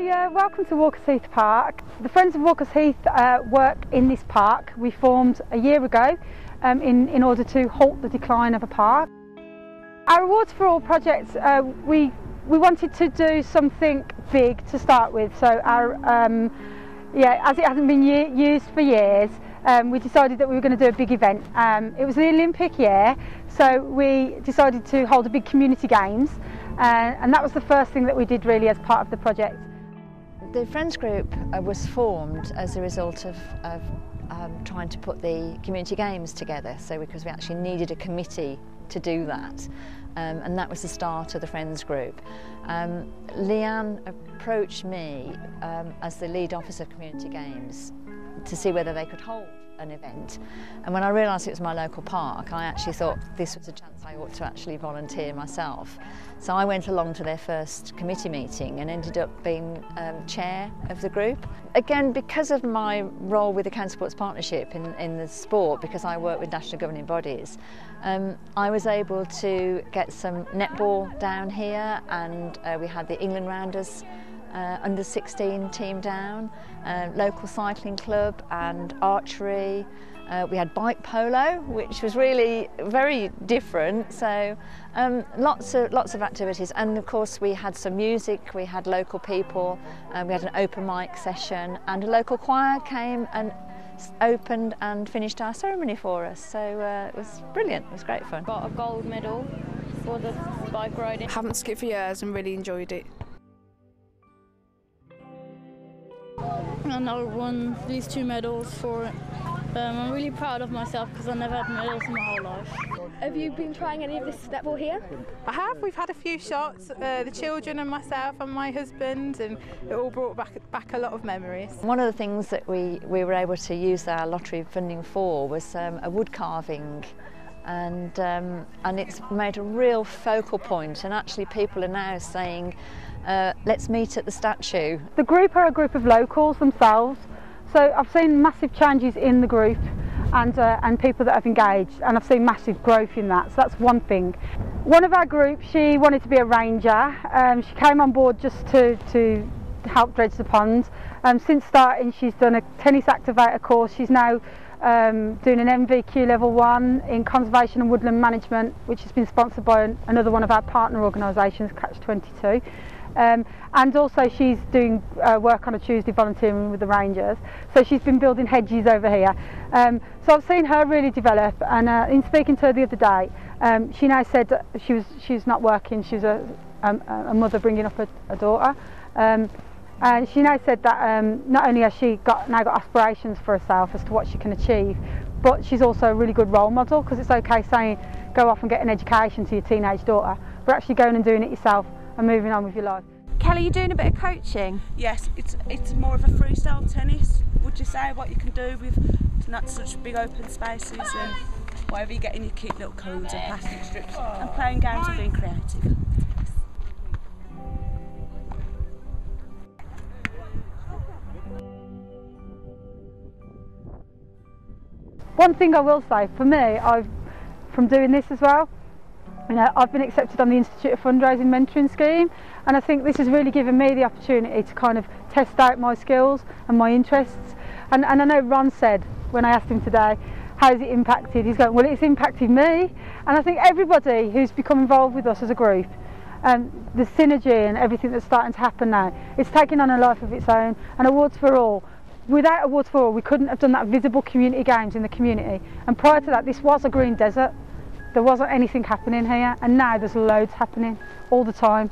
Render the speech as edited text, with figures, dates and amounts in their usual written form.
Hi, welcome to Walker's Heath Park. The Friends of Walker's Heath work in this park. We formed a year ago in order to halt the decline of a park. Our Awards for All projects, we wanted to do something big to start with. So our, as it hasn't been used for years, we decided that we were going to do a big event. It was the Olympic year, so we decided to hold a big community games, and that was the first thing that we did really as part of the project. The Friends group was formed as a result of trying to put the community games together, so because we actually needed a committee to do that, and that was the start of the Friends group. Leanne approached me as the lead officer of community games to see whether they could hold an event, and when I realised it was my local park, I actually thought this was a chance I ought to actually volunteer myself. So I went along to their first committee meeting and ended up being chair of the group. Again, because of my role with the County Sports Partnership in the sport, because I work with national governing bodies, I was able to get some netball down here, and we had the England Rounders under 16 team down, local cycling club and archery. We had bike polo, which was really very different, so lots of activities, and of course we had some music, we had local people, we had an open mic session, and a local choir came and opened and finished our ceremony for us, so it was brilliant, it was great fun. Got a gold medal for the bike riding. Haven't skipped for years and really enjoyed it. And I won these 2 medals for it. I'm really proud of myself because I never had medals in my whole life. Have you been trying any of this netball here? I have. We've had a few shots, the children and myself and my husband, and it all brought back a lot of memories. One of the things that we were able to use our lottery funding for was a wood carving, and it's made a real focal point, and actually people are now saying let's meet at the statue. The group are a group of locals themselves, so I've seen massive changes in the group and people that have engaged, and I've seen massive growth in that, so that's one thing. One of our group, she wanted to be a ranger. She came on board just to help dredge the pond. Since starting, she's done a tennis activator course. She's now doing an MVQ level 1 in conservation and woodland management, which has been sponsored by another one of our partner organisations, Catch 22. And also she's doing work on a Tuesday volunteering with the Rangers, so she's been building hedges over here. So I've seen her really develop, and in speaking to her the other day, she now said that she's not working, she's a mother bringing up a daughter, and she now said that not only has she now got aspirations for herself as to what she can achieve, but she's also a really good role model, because it's okay saying go off and get an education to your teenage daughter, but actually going and doing it yourself and moving on with your life. Kelly, you're doing a bit of coaching? Yes, it's more of a freestyle tennis. Would you say what you can do with not such big open spaces and whatever you get in your cute little cones and plastic strips, and playing games and being creative. One thing I will say, for me, from doing this as well, I've been accepted on the Institute of Fundraising Mentoring Scheme, and I think this has really given me the opportunity to kind of test out my skills and my interests. And I know Ron said, when I asked him today, how's it impacted? He's going, well, it's impacted me. And I think everybody who's become involved with us as a group, the synergy and everything that's starting to happen now, it's taking on a life of its own. And Awards for All, without Awards for All, we couldn't have done that visible community games in the community. And prior to that, this was a green desert. There wasn't anything happening here, and now there's loads happening all the time.